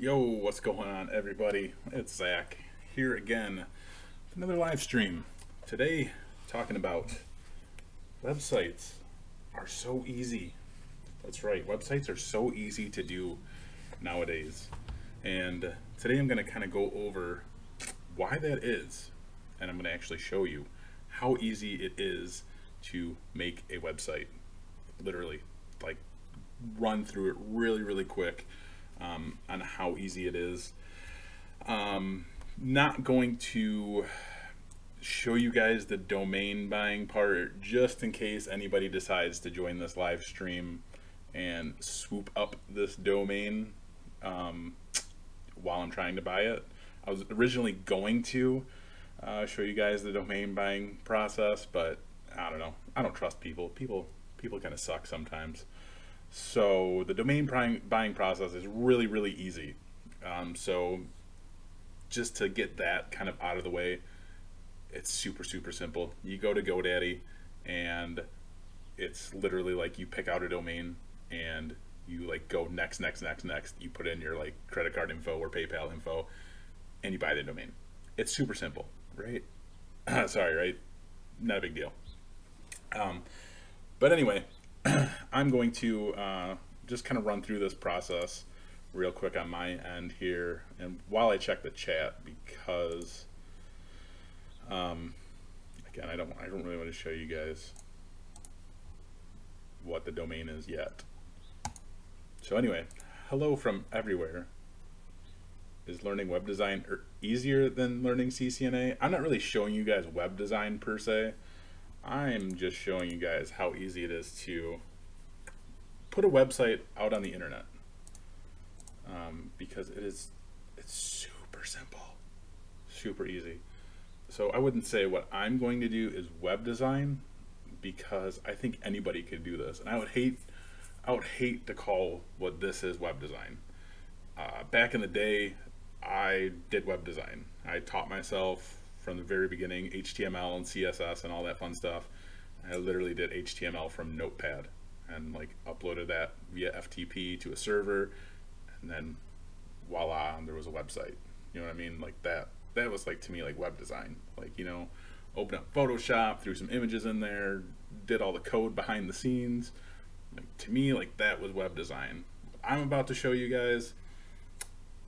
Yo, what's going on, everybody? It's Zach here again with another live stream. Today, talking about websites are so easy. That's right, websites are so easy to do nowadays. And today I'm going to kind of go over why that is. And I'm going to actually show you how easy it is to make a website. Literally, like, run through it really quick. On how easy it is. Not going to show you guys the domain buying part just in case anybody decides to join this live stream and swoop up this domain while I'm trying to buy it. I was originally going to show you guys the domain buying process, but I don't know. I don't trust people. People kind of suck sometimes. So the domain buying process is really easy. So just to get that kind of out of the way, it's super simple. You go to GoDaddy and it's literally like you pick out a domain and you like go next. You put in your like credit card info or PayPal info and you buy the domain. It's super simple, right? Sorry, right? Not a big deal. But anyway, I'm going to just kind of run through this process real quick on my end here, and while I check the chat, because again, I don't really want to show you guys what the domain is yet. So anyway, hello from everywhere. Is learning web design easier than learning CCNA? I'm not really showing you guys web design per se. I'm just showing you guys how easy it is to put a website out on the internet, because it's super simple, super easy. So I wouldn't say what I'm going to do is web design, because I think anybody could do this, and I would hate to call what this is web design. Back in the day, I did web design. I taught myself from the very beginning HTML and CSS and all that fun stuff. I literally did HTML from Notepad and like uploaded that via FTP to a server, and then voila, there was a website. You know what I mean? Like that was like, to me, like web design. Like, you know, open up Photoshop, threw some images in there, did all the code behind the scenes. Like, to me, like that was web design. What I'm about to show you guys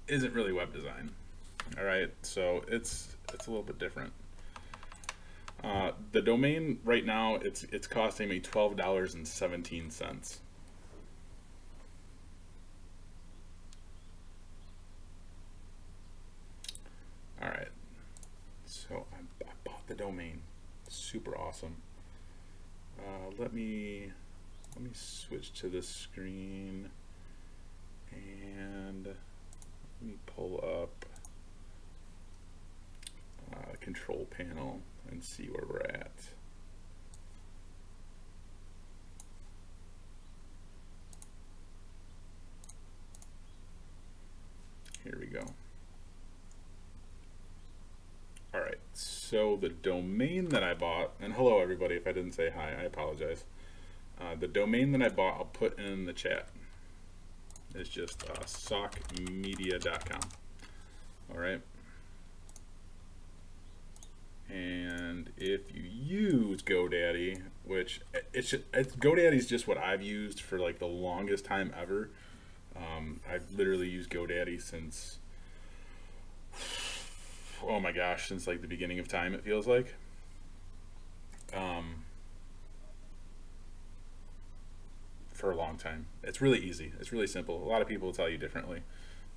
isn't really web design. All right, so it's a little bit different. The domain right now, it's costing me $12.17. All right, so I bought the domain. Super awesome. Let me switch to this screen and let me pull up control panel and see where we're at. Here we go. All right, so the domain that I bought, and hello everybody, if I didn't say hi, I apologize. The domain that I bought, I'll put in the chat. It's just sockmedia.com. All right. And if you use GoDaddy, which GoDaddy's just what I've used for like the longest time ever. I've literally used GoDaddy since, oh my gosh, since like the beginning of time, it feels like. For a long time. It's really easy. It's really simple. A lot of people will tell you differently,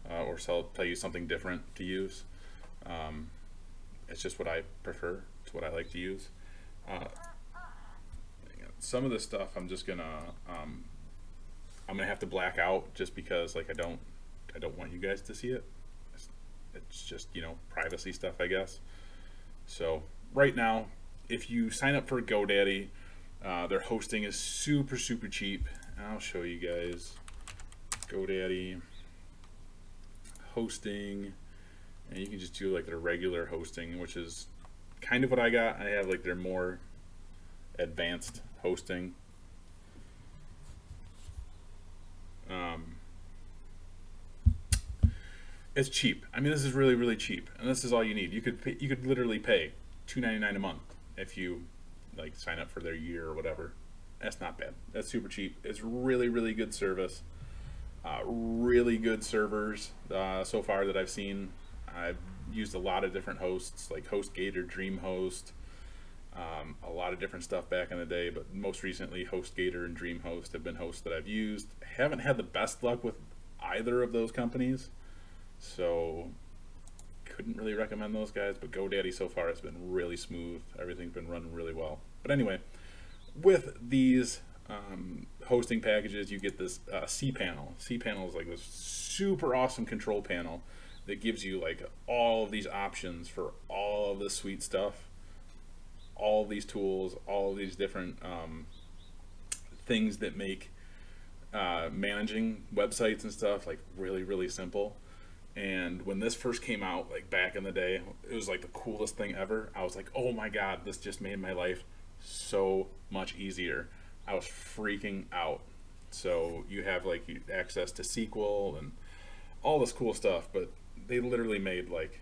or tell you something different to use. It's just what I prefer. It's what I like to use. Some of this stuff I'm just gonna I'm gonna have to black out, just because like I don't want you guys to see it. It's just, you know, privacy stuff, I guess. So right now, if you sign up for GoDaddy, their hosting is super cheap. I'll show you guys GoDaddy hosting, and you can just do like their regular hosting, which is kind of what I got. I have like their more advanced hosting. It's cheap. I mean, this is really, really cheap, and this is all you need. You could literally pay $2.99 a month if you like sign up for their year or whatever. That's not bad. That's super cheap. It's really, really good service. Really good servers so far that I've seen. I've used a lot of different hosts like HostGator, DreamHost, a lot of different stuff back in the day, but most recently HostGator and DreamHost have been hosts that I've used. Haven't had the best luck with either of those companies, so couldn't really recommend those guys, but GoDaddy so far has been really smooth. Everything's been running really well. But anyway, with these hosting packages, you get this cPanel. cPanel is like this super awesome control panel that gives you like all of these options for all of this sweet stuff, all of these tools, all of these different things that make managing websites and stuff like really, really simple. And when this first came out, like back in the day, it was like the coolest thing ever. I was like, oh my god, this just made my life so much easier. I was freaking out. So you have like access to SQL and all this cool stuff, but they literally made like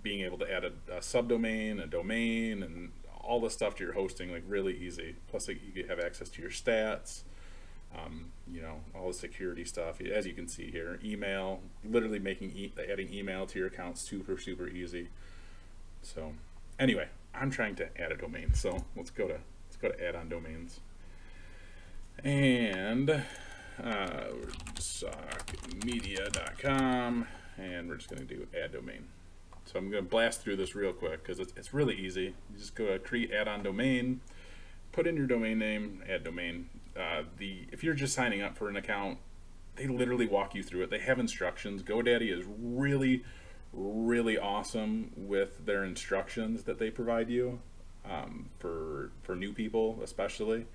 being able to add a subdomain, a domain, and all this stuff to your hosting like really easy. Plus like, you have access to your stats, you know, all the security stuff. As you can see here, email, literally making adding email to your account super, super easy. So anyway, I'm trying to add a domain, so let's go to add-on domains. And sockmedia.com, and we're just going to do add domain. So I'm going to blast through this real quick because it's really easy. You just go to create add-on domain, put in your domain name, add domain. If you're just signing up for an account, they literally walk you through it. They have instructions. GoDaddy is really, really awesome with their instructions that they provide you for new people, especially.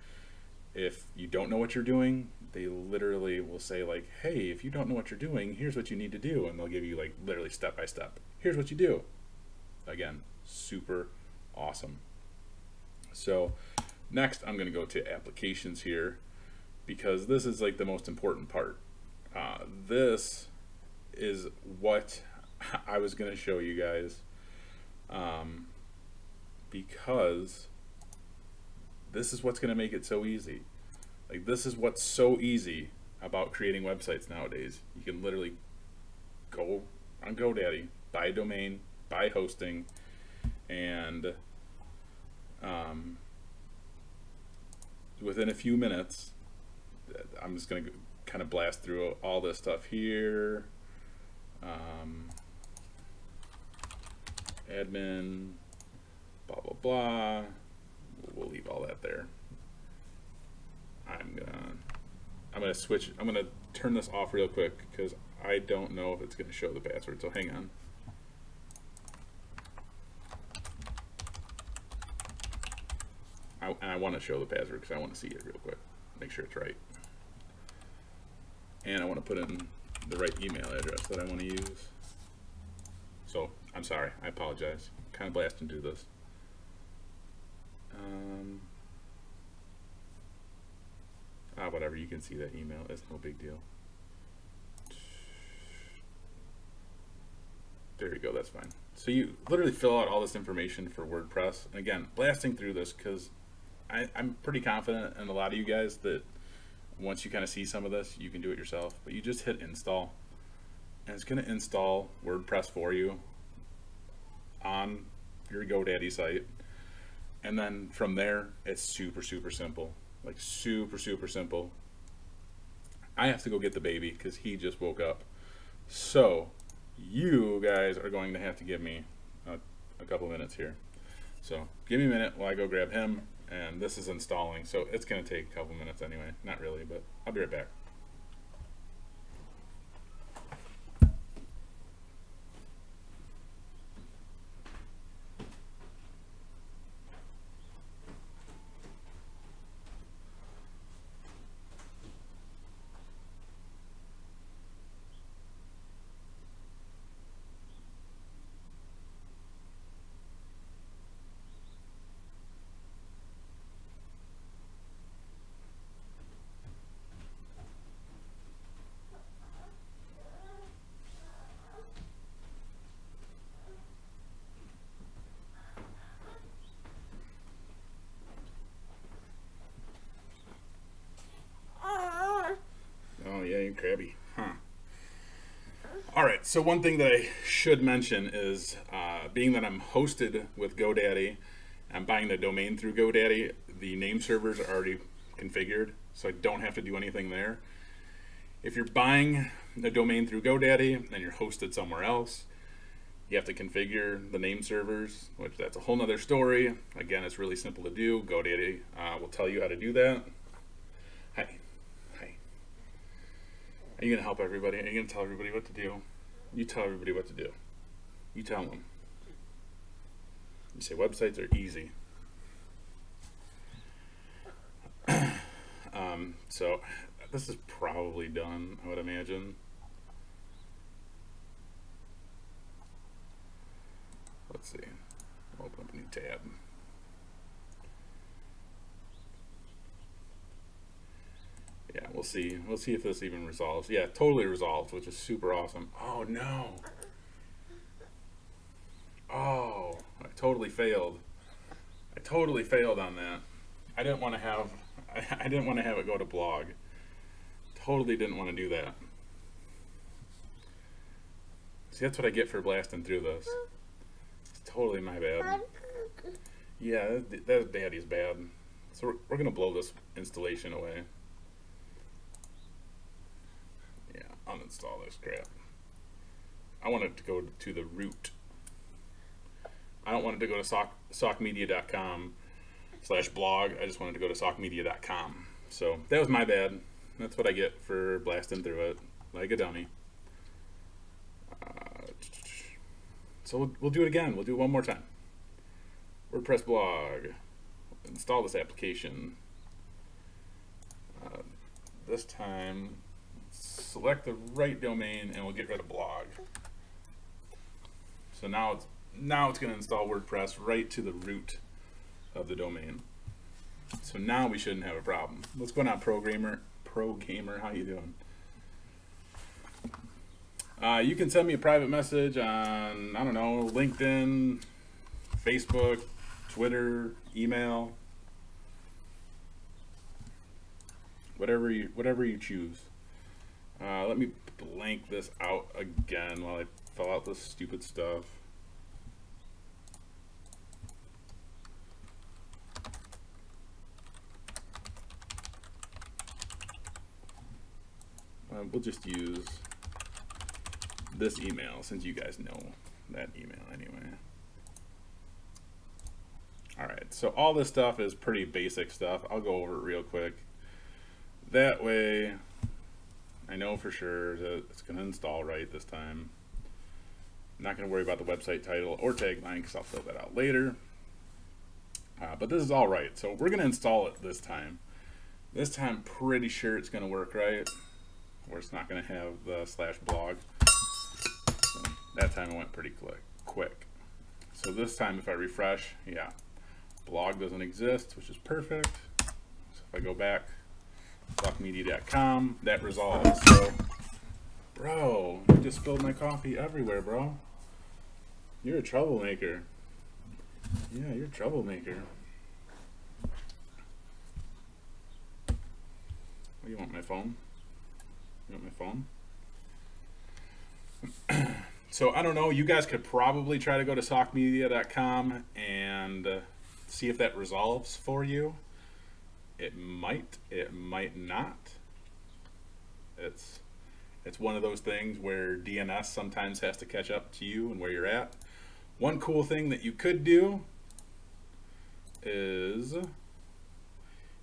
If you don't know what you're doing, they literally will say like, hey, if you don't know what you're doing, here's what you need to do, and they'll give you like literally step by step. Here's what you do. Again, super awesome. So next I'm going to go to applications here, because this is like the most important part. This is what I was going to show you guys, because this is what's going to make it so easy. Like, this is what's so easy about creating websites nowadays. You can literally go on GoDaddy, buy a domain, buy hosting, and within a few minutes, I'm just going to kind of blast through all this stuff here. Admin, blah, blah, blah. We'll leave all that there. I'm gonna switch. I'm gonna turn this off real quick because I don't know if it's gonna show the password. So hang on. I want to show the password because I want to see it real quick, make sure it's right, and I want to put in the right email address that I want to use. So I'm sorry. I apologize. Kind of blasting through this. Whatever, you can see that email. It's no big deal. There you go, that's fine. So you literally fill out all this information for WordPress. And again, blasting through this because I'm pretty confident in a lot of you guys that once you kind of see some of this, you can do it yourself. But you just hit install, and it's going to install WordPress for you on your GoDaddy site. And then from there, it's super, super simple. Like super, super simple. I have to go get the baby because he just woke up. So you guys are going to have to give me a couple minutes here. So give me a minute while I go grab him, and this is installing. So it's going to take a couple minutes anyway. Not really, but I'll be right back. crabby. Huh. All right, so one thing that I should mention is being that I'm hosted with GoDaddy, I'm buying the domain through GoDaddy, the name servers are already configured, so I don't have to do anything there. If you're buying the domain through GoDaddy and you're hosted somewhere else, you have to configure the name servers, which that's a whole nother story. Again, it's really simple to do. GoDaddy will tell you how to do that. Hi. Are you going to help everybody? Are you going to tell everybody what to do? You tell everybody what to do. You tell them. You say websites are easy. So this is probably done, I would imagine. Let's see. I'll open up a new tab. Yeah, we'll see. We'll see if this even resolves. Yeah, totally resolved, which is super awesome. Oh no. Oh, I totally failed. I totally failed on that. I didn't want to have it go to blog. Totally didn't want to do that. See, that's what I get for blasting through this. It's totally my bad. Yeah, that's Daddy's bad. So we're gonna blow this installation away. Yeah, uninstall this crap. I want it to go to the root. I don't want it to go to socmedia.com/blog. I just wanted to go to socmedia.com. So that was my bad. That's what I get for blasting through it like a dummy. So we'll do it again. We'll do it one more time. WordPress blog. Install this application. This time, select the right domain and we'll get rid of blog. So now it's going to install WordPress right to the root of the domain. So now we shouldn't have a problem. What's going on, Pro Gamer? How you doing? You can send me a private message on, I don't know, LinkedIn, Facebook, Twitter, email, whatever you choose. Let me blank this out again while I fill out this stupid stuff. We'll just use this email since you guys know that email anyway. Alright, so all this stuff is pretty basic stuff. I'll go over it real quick. That way I know for sure that it's going to install right this time. I'm not going to worry about the website title or tagline because I'll fill that out later. But this is all right. So we're going to install it this time. This time, pretty sure it's going to work right. Where it's not going to have the /blog. So that time it went pretty quick. So this time if I refresh, yeah, blog doesn't exist, which is perfect. So if I go back, socmedia.com, that resolves. So, bro, you just spilled my coffee everywhere, bro. You're a troublemaker. Yeah, you're a troublemaker. What, you want my phone? You want my phone? So I don't know, you guys could probably try to go to socmedia.com and see if that resolves for you. It might not. It's one of those things where DNS sometimes has to catch up to you and where you're at. One cool thing that you could do is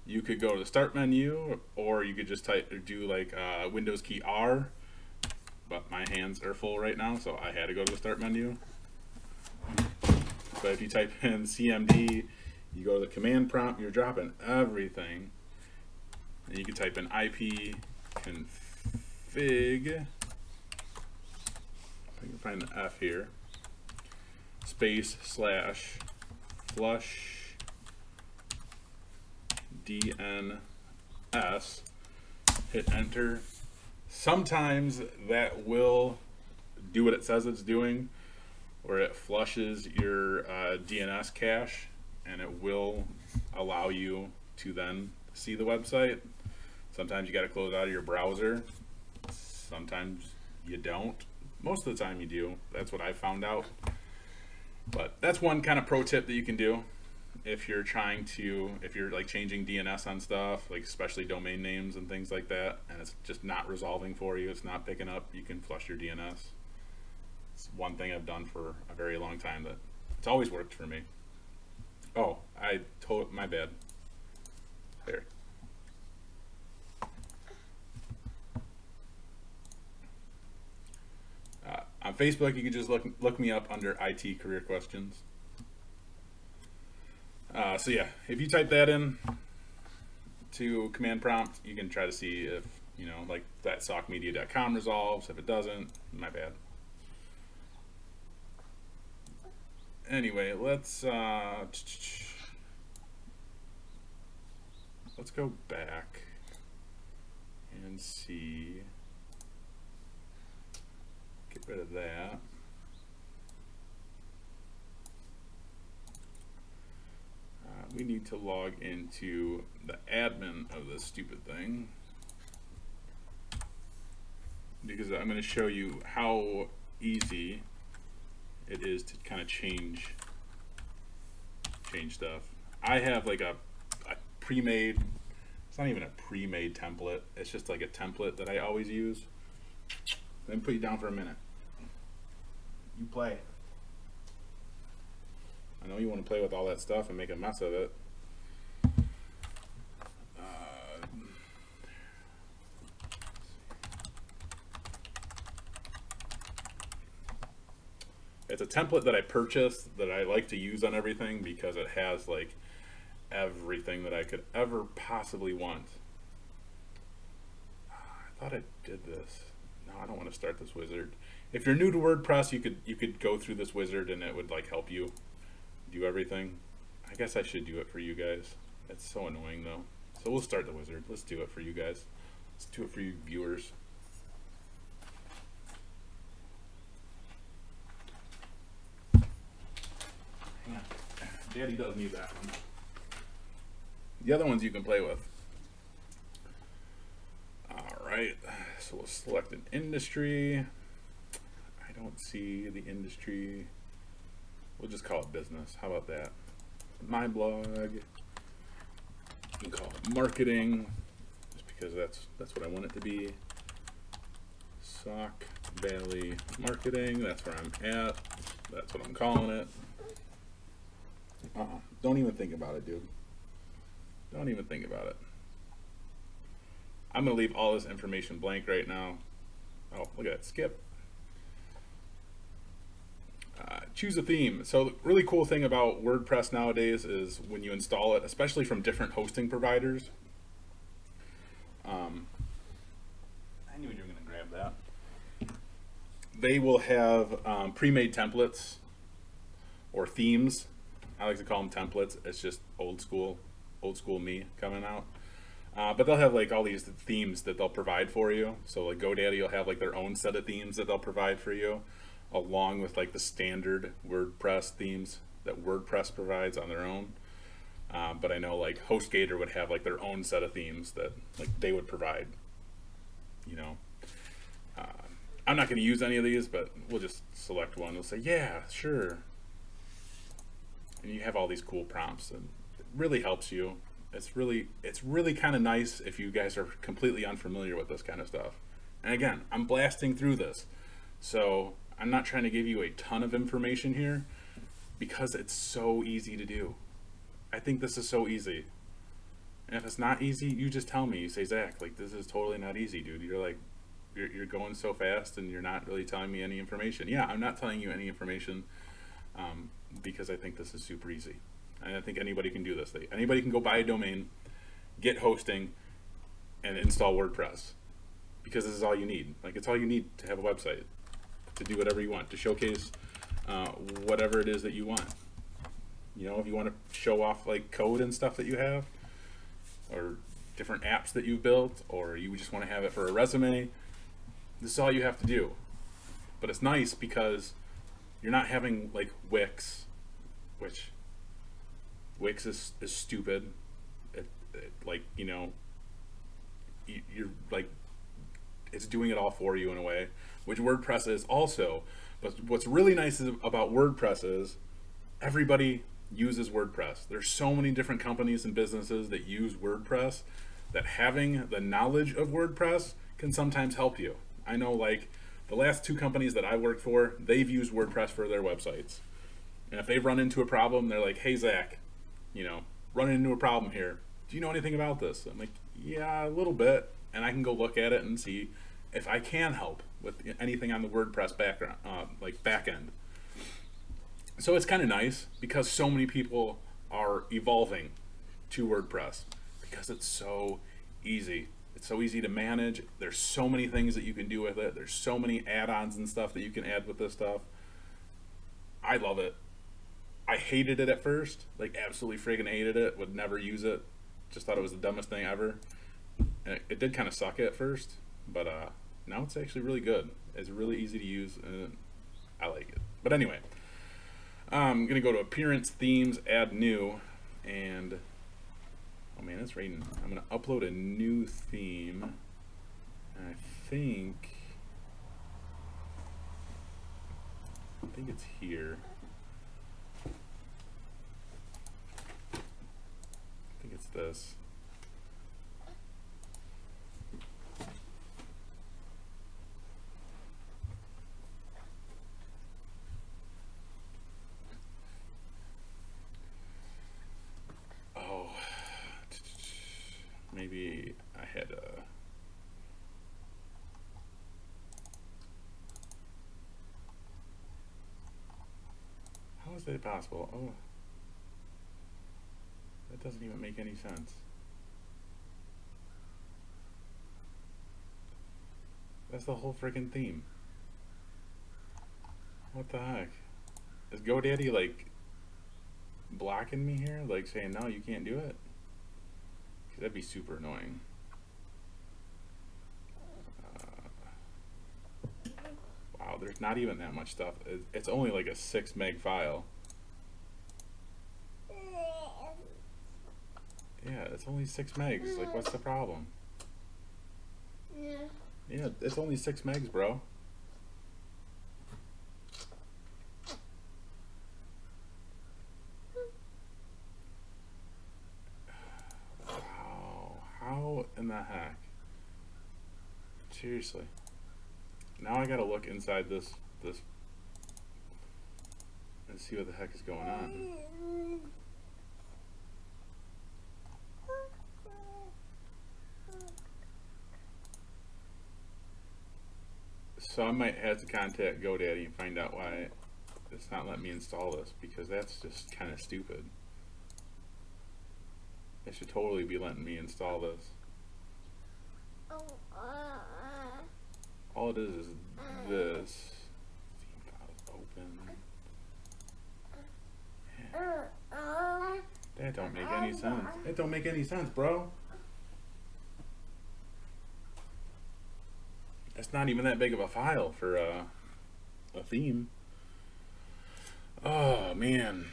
you could go to the start menu, or you could just type or do like Windows key R, but my hands are full right now, so I had to go to the start menu. But if you type in CMD, you go to the command prompt, you're dropping everything. And you can type in IP config, I can find the F here, space / flush DNS, hit enter. Sometimes that will do what it says it's doing, where it flushes your DNS cache and it will allow you to then see the website. Sometimes you got to close out of your browser. Sometimes you don't. Most of the time you do. That's what I found out. But that's one kind of pro tip that you can do if you're like changing DNS on stuff, like especially domain names and things like that, and it's just not resolving for you, it's not picking up, you can flush your DNS. It's one thing I've done for a very long time that it's always worked for me. Oh, my bad. There. On Facebook, you can just look me up under IT career questions. So yeah, if you type that in to command prompt, you can try to see if, like that socmedia.com resolves. If it doesn't, my bad. Anyway, let's go back and see. Get rid of that. We need to log into the admin of this stupid thing, because I'm going to show you how easy it is to kind of change stuff. I have like a pre-made, it's not even a pre-made template, it's just like a template that I always use. Let me put you down for a minute. You play. I know you want to play with all that stuff and make a mess of it. It's a template that I purchased that I like to use on everything because it has like everything that I could ever possibly want. I thought I did this. No, I don't want to start this wizard. If you're new to WordPress, you could go through this wizard and it would like help you do everything. I guess I should do it for you guys. It's so annoying though. So we'll start the wizard. Let's do it for you guys. Let's do it for you viewers. Hang on. Daddy does need that one. The other ones you can play with. Alright, so we'll select an industry. I don't see the industry. We'll just call it business. How about that? My blog. You can call it marketing, just because that's what I want it to be. Sauk Valley Marketing. That's where I'm at. That's what I'm calling it. Don't even think about it, dude. Don't even think about it. I'm gonna leave all this information blank right now. Oh, look at that, skip. Choose a theme. So the really cool thing about WordPress nowadays is when you install it, especially from different hosting providers. I knew you were gonna grab that. They will have pre-made templates or themes. I like to call them templates. It's just old school me coming out. But they'll have like all these themes that they'll provide for you. So like GoDaddy will have like their own set of themes that they'll provide for you, along with like the standard WordPress themes that WordPress provides on their own. But I know like HostGator would have like their own set of themes that like they would provide. I'm not going to use any of these, but we'll just select one. We'll say, yeah, sure. And you have all these cool prompts, and it really helps you. It's really kind of nice if you guys are completely unfamiliar with this kind of stuff. And again, I'm blasting through this, so I'm not trying to give you a ton of information here because it's so easy to do. I think this is so easy. And if it's not easy, you just tell me. You say, Zach, like, this is totally not easy, dude. You're like, you're going so fast and you're not really telling me any information. Yeah, I'm not telling you any information because I think this is super easy. And I think anybody can do this. Anybody can go buy a domain, get hosting, and install WordPress, because this is all you need. Like, it's all you need to have a website, to do whatever you want, to showcase whatever it is that you want. If you want to show off like code and stuff that you have, or different apps that you've built, or you just want to have it for a resume, this is all you have to do. But it's nice because you're not having like Wix, which Wix is stupid. You're like it's doing it all for you in a way, which WordPress is also. But what's really nice about WordPress is everybody uses WordPress. There's so many different companies and businesses that use WordPress that having the knowledge of WordPress can sometimes help you. I know, like, the last two companies that I worked for, they've used WordPress for their websites. And if they've run into a problem, they're like, hey, Zach, running into a problem here. Do you know anything about this? I'm like, yeah, a little bit. And I can go look at it and see if I can help with anything on the WordPress background, back end. So it's kind of nice because so many people are evolving to WordPress because it's so easy. It's so easy to manage. There's so many things that you can do with it. There's so many add-ons and stuff that you can add with this stuff. I love it. I hated it at first, like absolutely friggin' hated it, would never use it. Just thought it was the dumbest thing ever. And it did kind of suck at first, but now it's actually really good. It's really easy to use, and I like it. But anyway, I'm gonna go to Appearance, Themes, Add New, and oh man, it's raining. I'm gonna upload a new theme, and I think it's here. I think it's this. Maybe I had a... How is that possible? Oh, that doesn't even make any sense. That's the whole freaking theme. What the heck? Is GoDaddy like blocking me here? Like saying, no, you can't do it? That'd be super annoying. Wow, there's not even that much stuff. It's only like a 6 meg file. Yeah, it's only 6 megs. Like, what's the problem? Yeah, it's only 6 megs, bro. How in the heck? Seriously. Now I gotta look inside this and see what the heck is going on. So I might have to contact GoDaddy and find out why it's not letting me install this, because that's just kind of stupid. They should totally be letting me install this. All it is this. Theme files open. Yeah. That don't make any sense. That don't make any sense, bro. That's not even that big of a file for a theme. Oh man.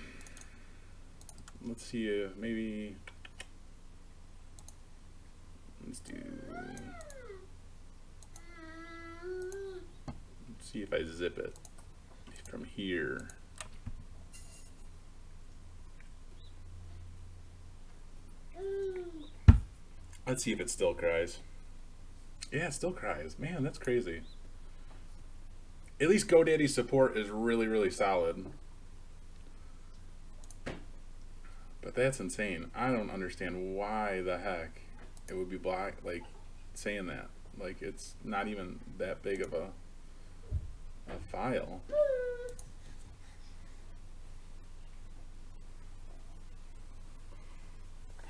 Let's see if maybe. Let's see if I zip it from here. Let's see if it still cries. Yeah, it still cries. Man, that's crazy. At least GoDaddy support is really, really solid. But that's insane. I don't understand why the heck it would be like saying that. Like, it's not even that big of a file.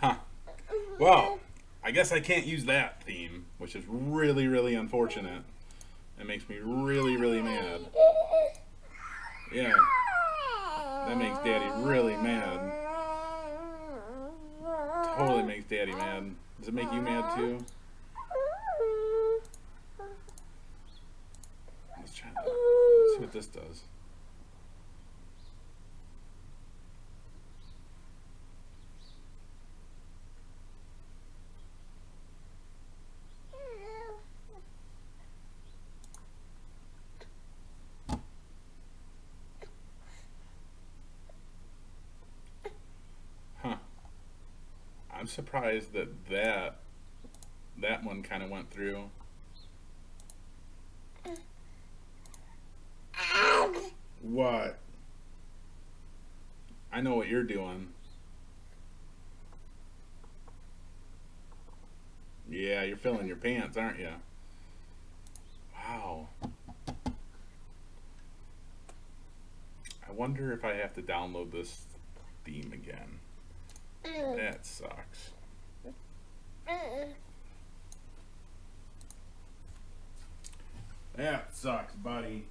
Huh. Well, I guess I can't use that theme, which is really, really unfortunate. It makes me really, really mad. Yeah. That makes Daddy really mad. Totally makes Daddy mad. Does it make you mad too? Let's try that. Let's see what this does. I'm surprised that one kind of went through. What? I know what you're doing. Yeah, you're filling your pants, aren't you? Wow. I wonder if I have to download this theme again. That sucks. That sucks, buddy.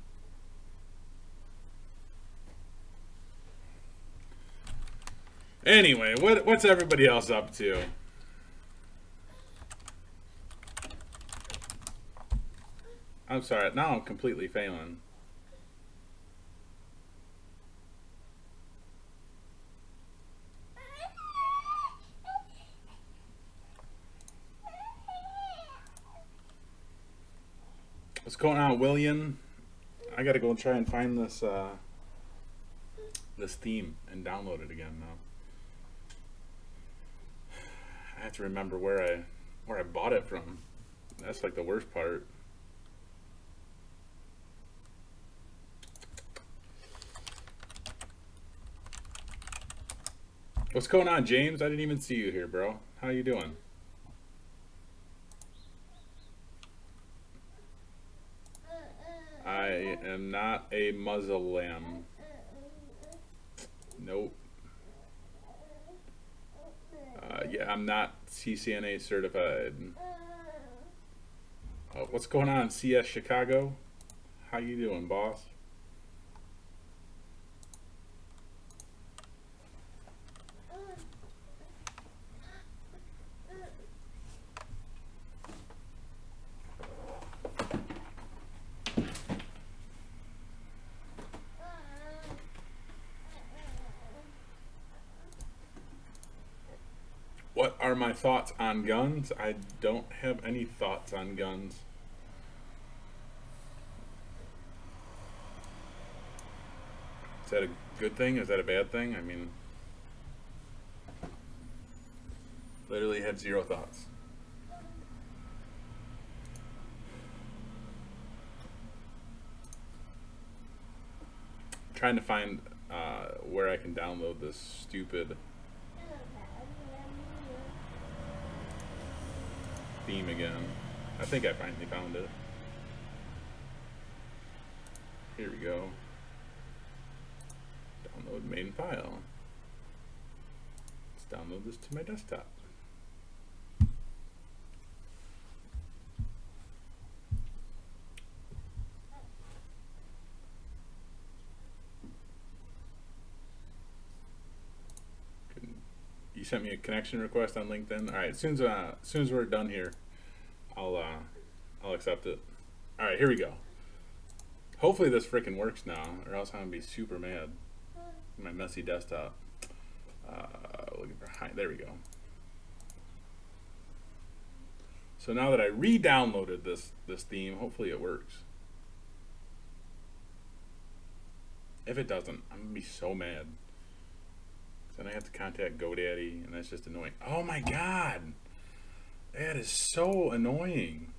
Anyway, what's everybody else up to? I'm sorry, now I'm completely failing. What's going on, William? I gotta go try and find this this theme and download it again now. I have to remember where I bought it from. That's like the worst part. What's going on, James? I didn't even see you here, bro. How you doing? I am not a Muslim. Nope. Yeah, I'm not CCNA certified. What's going on, CS Chicago? How you doing, boss? What are my thoughts on guns? I don't have any thoughts on guns. Is that a good thing? Is that a bad thing? I mean, literally had zero thoughts. Trying to find where I can download this stupid theme again. I think I finally found it. Here we go. Download main file. Let's download this to my desktop. You sent me a connection request on LinkedIn. All right, as soon as we're done here, I'll accept it. All right, here we go. Hopefully this freaking works now, or else I'm gonna be super mad. My messy desktop. Looking for high. There we go. So now that I re-downloaded this theme, hopefully it works. If it doesn't, I'm gonna be so mad. Then I have to contact GoDaddy, and that's just annoying. Oh my god! That is so annoying.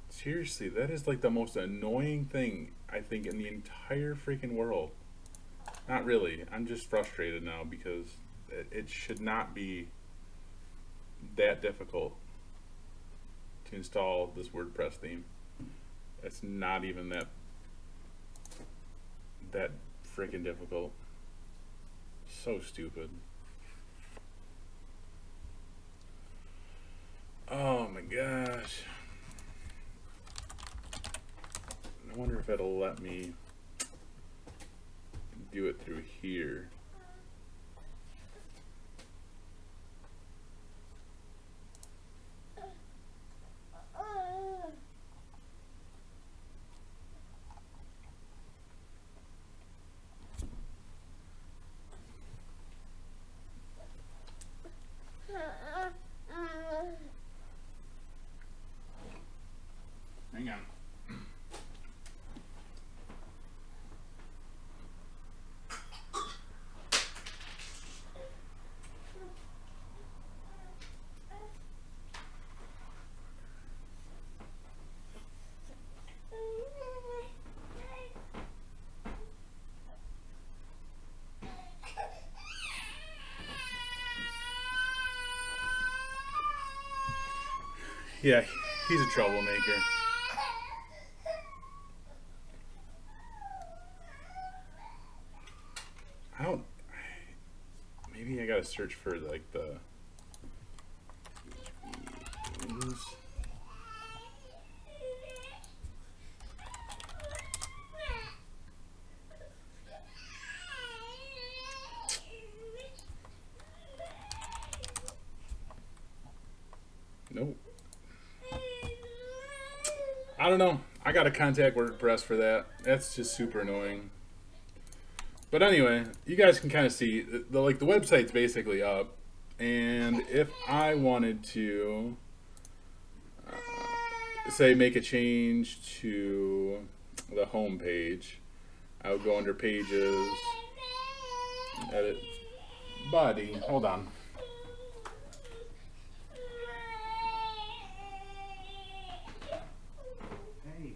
Seriously, that is like the most annoying thing, I think, in the entire freaking world. Not really. I'm just frustrated now because it should not be that difficult to install this WordPress theme. It's not even that freaking difficult. So stupid. Oh my gosh. I wonder if it'll let me do it through here. Hang on. Yeah, he's a troublemaker. I don't. Maybe I gotta search for like the. Nope. I don't know. I gotta contact WordPress for that. That's just super annoying. But anyway, you guys can kind of see the website's basically up, and if I wanted to say make a change to the home page, I would go under pages, edit. Buddy, hold on. Hey.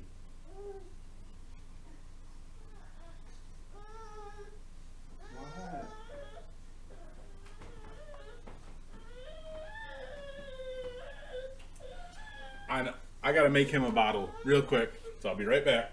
What? I gotta make him a bottle real quick, so I'll be right back.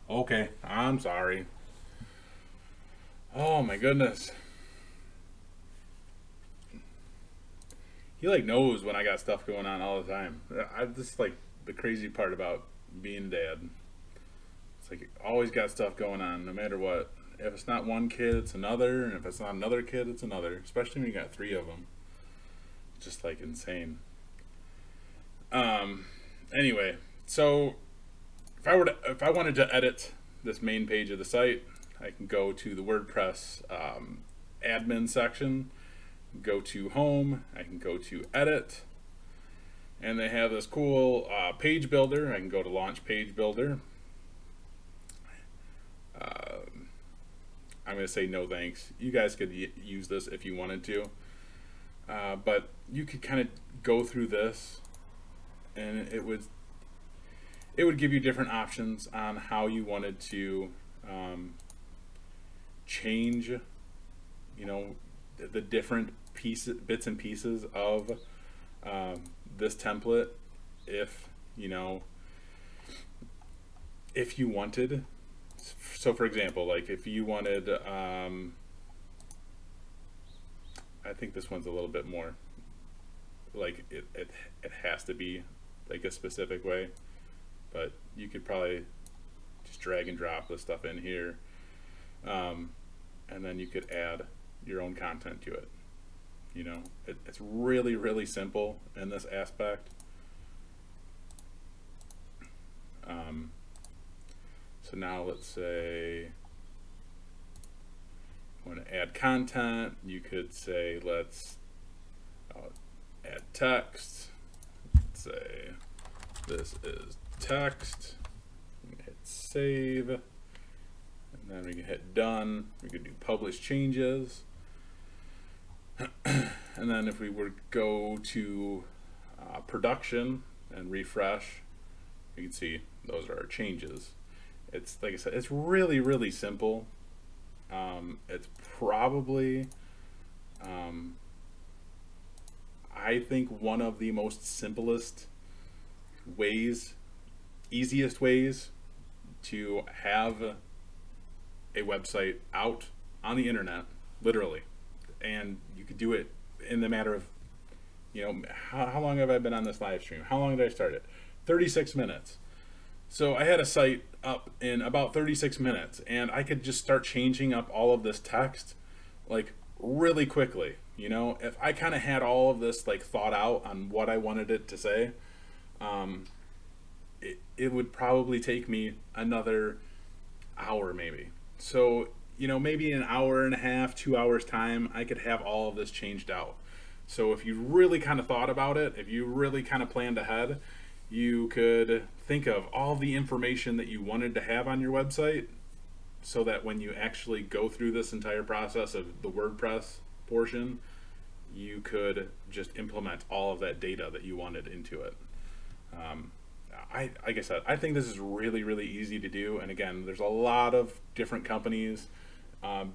Okay, I'm sorry. Oh my goodness. He like knows when I got stuff going on all the time. I just like the crazy part about being dad. It's like always got stuff going on no matter what. If it's not one kid, it's another, and if it's not another kid, it's another. Especially when you got 3 of them. It's just like insane. Anyway, so if I wanted to edit this main page of the site, I can go to the WordPress admin section, go to home, I can go to edit, and they have this cool page builder. I can go to launch page builder. I'm going to say no thanks. You guys could use this if you wanted to, but you could kind of go through this, and it would give you different options on how you wanted to change, you know, the different bits and pieces of this template. If you know, if you wanted, so for example, like if you wanted, I think this one's a little bit more like it has to be like a specific way. But you could probably just drag and drop this stuff in here, and then you could add your own content to it. You know, it's really, really simple in this aspect. So now let's say you want to add content. You could say let's add text. Let's say this is text. Hit save, and then we can hit done. We could do publish changes, and then if we were to go to production and refresh. You can see those are our changes. It's like I said, it's really, really simple. It's probably, I think, one of the most simplest ways, easiest ways to have a website out on the internet, literally. And you could do it in the matter of, how long have I been on this live stream? How long did I start it? 36 minutes. So I had a site up in about 36 minutes, and I could just start changing up all of this text like really quickly. If I kind of had all of this like thought out on what I wanted it to say, it would probably take me another hour maybe. So, maybe an hour and a half, 2 hours time, I could have all of this changed out. So if you really kind of thought about it, if you really kind of planned ahead, you could think of all the information that you wanted to have on your website, so that when you actually go through this entire process of the WordPress portion, you could just implement all of that data that you wanted into it. Like I said, I think this is really, really easy to do. And again, there's a lot of different companies,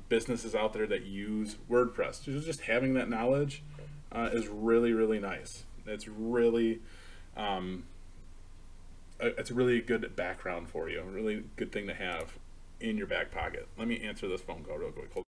businesses out there that use WordPress. Just having that knowledge is really, really nice. It's really, it's a really good background for you. A really good thing to have in your back pocket. Let me answer this phone call real quick. Hold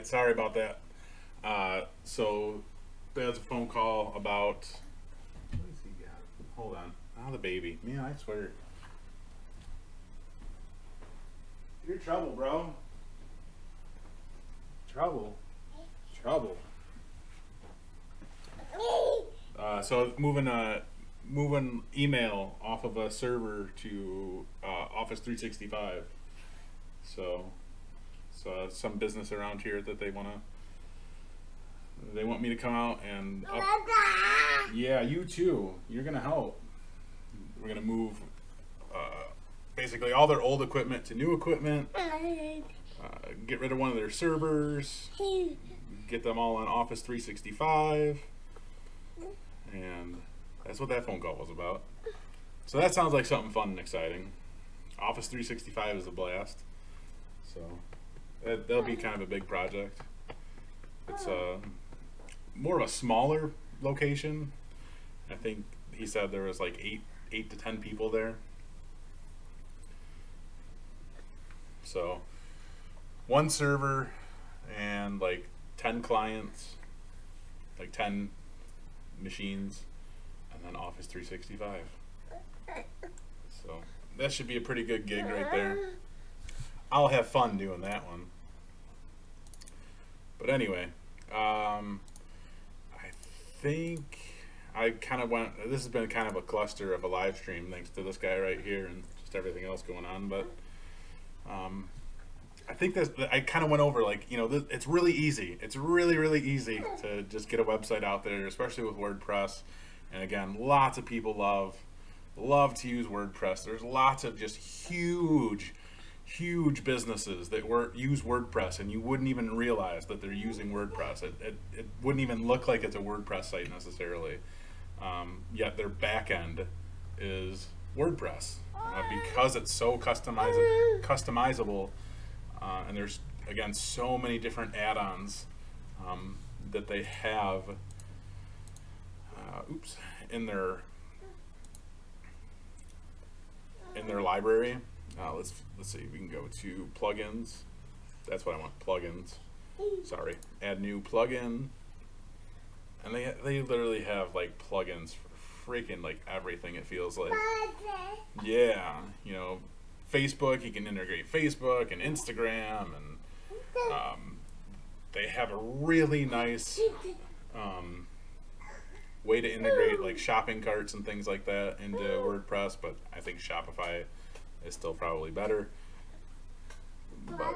right, sorry about that. So there's a phone call about. What does he got? Hold on. Oh, the baby. Man, I swear. You're trouble, bro. Trouble. Trouble. So moving email off of a server to Office 365. So some business around here that they want me to come out and yeah, you too. You're gonna help. We're gonna move basically all their old equipment to new equipment. Get rid of one of their servers. Get them all on Office 365. And that's what that phone call was about. So that sounds like something fun and exciting. Office 365 is a blast. So that'll be kind of a big project. It's more of a smaller location. I think he said there was like 8 to 10 people there. So one server and like 10 clients, like 10 machines, and then Office 365. So that should be a pretty good gig right there. I'll have fun doing that one. But anyway, I think I kind of went, this has been kind of a cluster of a live stream thanks to this guy right here and just everything else going on, but I think that I kind of went over, like, you know, it's really easy. It's really, really easy to just get a website out there, especially with WordPress. And again, lots of people love to use WordPress. There's lots of just huge businesses that use WordPress, and you wouldn't even realize that they're using WordPress. It wouldn't even look like it's a WordPress site necessarily. Yet their back end is WordPress because it's so customizable. And there's, again, so many different add-ons that they have in their library. Let's see, we can go to plugins. That's what I want, plugins. Sorry, add new plugin. And they literally have like plugins for freaking like everything, it feels like. Yeah, you know, Facebook, you can integrate Facebook and Instagram, and they have a really nice way to integrate like shopping carts and things like that into WordPress, but I think Shopify is still probably better. But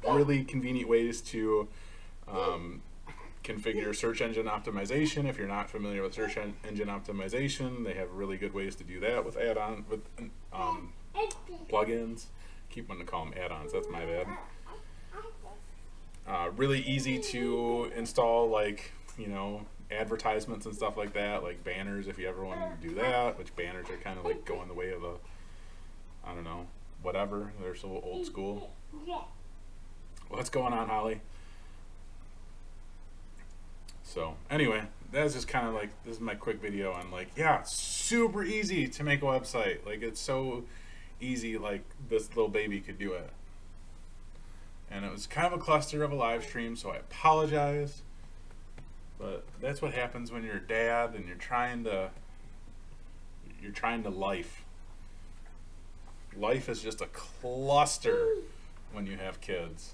really convenient ways to configure search engine optimization. If you're not familiar with search engine optimization, they have really good ways to do that with plugins. Keep wanting to call them add-ons, that's my bad. Really easy to install, like, you know, advertisements and stuff like that, like banners if you ever want to do that, which banners are kind of like going the way of I don't know, whatever. They're so old school. What's going on, Holly? So anyway, that's just kind of like, this is my quick video on, like, yeah, it's super easy to make a website. Like, it's so easy, like this little baby could do it. And it was kind of a cluster of a live stream, so I apologize. But that's what happens when you're a dad and you're trying to life. Life is just a cluster when you have kids.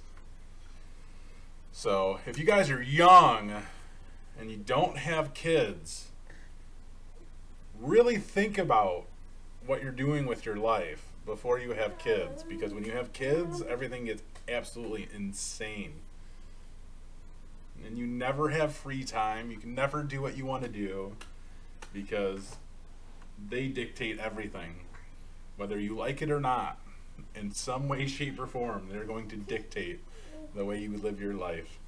So if you guys are young and you don't have kids, really think about what you're doing with your life before you have kids, because when you have kids, everything gets absolutely insane. And you never have free time. You can never do what you want to do because they dictate everything. Whether you like it or not, in some way, shape, or form, they're going to dictate the way you live your life.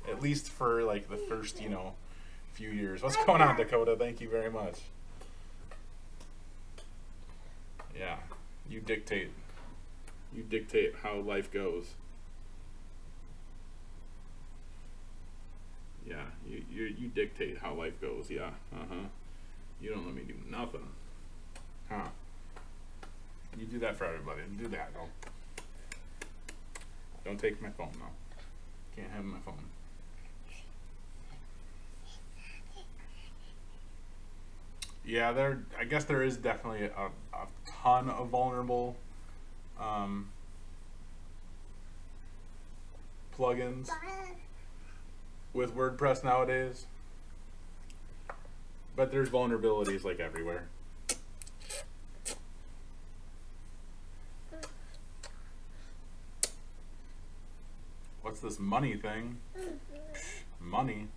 At least for like the first, you know, few years. What's going on, Dakota? Thank you very much. Yeah, you dictate. You dictate how life goes. Yeah, you dictate how life goes. Yeah, You don't let me do nothing. Huh? You do that for everybody. Do that. Don't take my phone now. Can't have my phone. Yeah, I guess there is definitely a ton of vulnerable plugins with WordPress nowadays, but there's vulnerabilities like everywhere. What's this money thing? Money.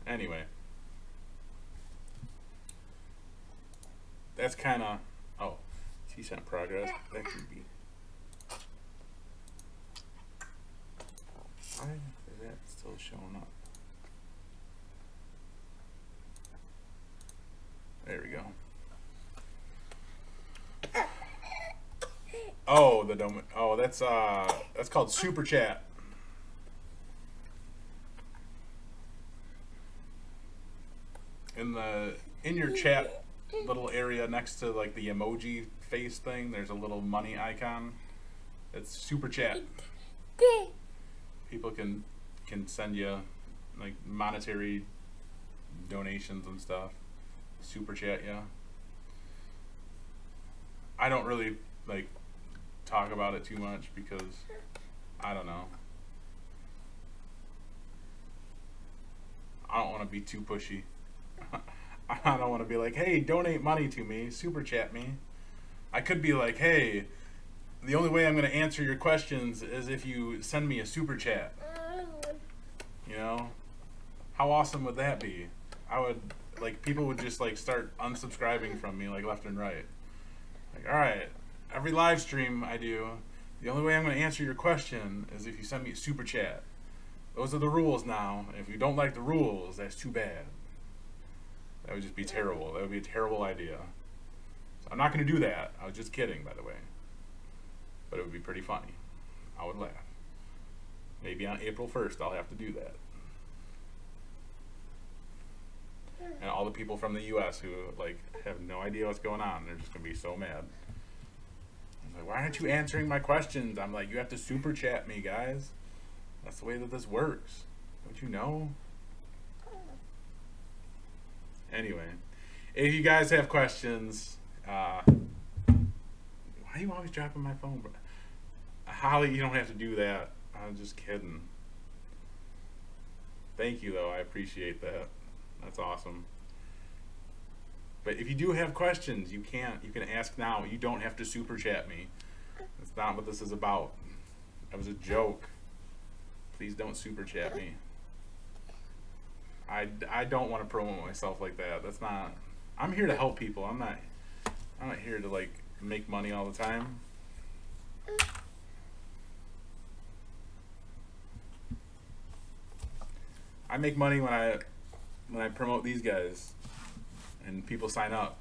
Anyway, that's kind of, oh, CSENT progress. That could be. Why is that still showing up? There we go. Oh, the domain. Oh, that's called Super Chat. In your chat little area next to like the emoji face thing, there's a little money icon. It's Super Chat. People can send you like monetary donations and stuff. Super Chat, yeah. I don't really like talk about it too much because I don't know. I don't want to be too pushy. I don't want to be like, hey, donate money to me, super chat me. I could be like, hey, the only way I'm going to answer your questions is if you send me a super chat. You know? How awesome would that be? I would, like, people would just, like, start unsubscribing from me, like, left and right. Like, alright, every live stream I do, the only way I'm going to answer your question is if you send me a super chat. Those are the rules now. If you don't like the rules, that's too bad. That would just be terrible. That would be a terrible idea. So I'm not going to do that. I was just kidding, by the way. But it would be pretty funny. I would laugh. Maybe on April 1st I'll have to do that. And all the people from the US who like have no idea what's going on, they're just going to be so mad. I'm like, why aren't you answering my questions? I'm like, you have to super chat me, guys. That's the way that this works. Don't you know? Anyway, if you guys have questions, why are you always dropping my phone, bro? Holly, you don't have to do that. I'm just kidding. Thank you, though. I appreciate that. That's awesome. But if you do have questions, you can ask now. You don't have to super chat me. That's not what this is about. That was a joke. Please don't super chat me. I don't want to promote myself like that. That's not. I'm here to help people. I'm not here to like make money all the time. I make money when I promote these guys and people sign up.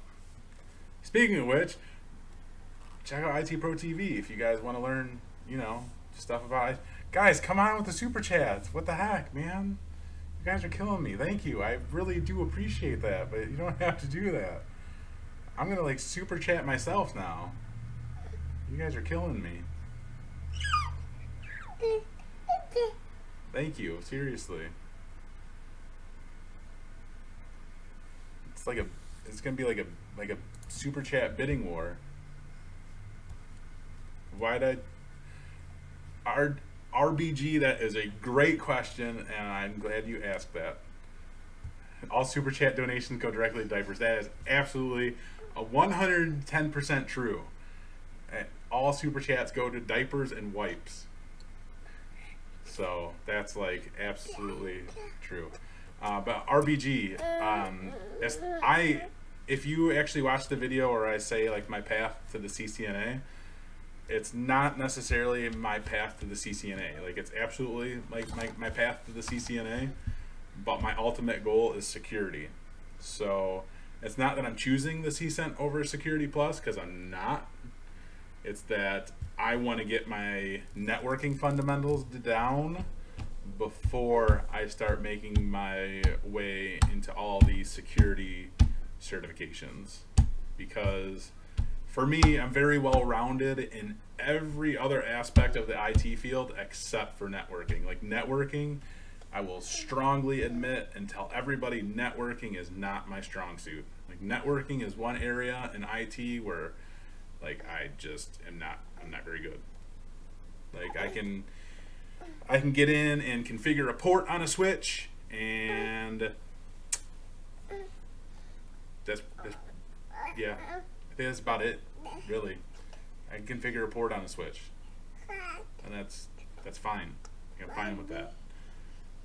Speaking of which, check out IT Pro TV if you guys want to learn, you know, stuff about it. Guys, come on with the super chats. What the heck, man? You guys are killing me. Thank you. I really do appreciate that, but you don't have to do that. I'm gonna like super chat myself now. You guys are killing me. Thank you. Seriously. It's gonna be like a super chat bidding war. RBG, that is a great question, and I'm glad you asked that. All super chat donations go directly to diapers. That is absolutely 110% true. All super chats go to diapers and wipes. So that's like absolutely true. But RBG, if you actually watch the video where I say like my path to the CCNA, it's not necessarily my path to the CCNA. Like it's absolutely like my path to the CCNA, but my ultimate goal is security. So it's not that I'm choosing the CCENT over Security Plus, because I'm not. It's that I want to get my networking fundamentals down before I start making my way into all these security certifications, because for me, I'm very well rounded in every other aspect of the IT field except for networking. Like networking, I will strongly admit and tell everybody networking is not my strong suit. Like networking is one area in IT where like I just am not I'm not very good. Like I can get in and configure a port on a switch, and that's yeah, I think that's about it, really. I can configure a port on a switch, and that's fine. I'm fine with that.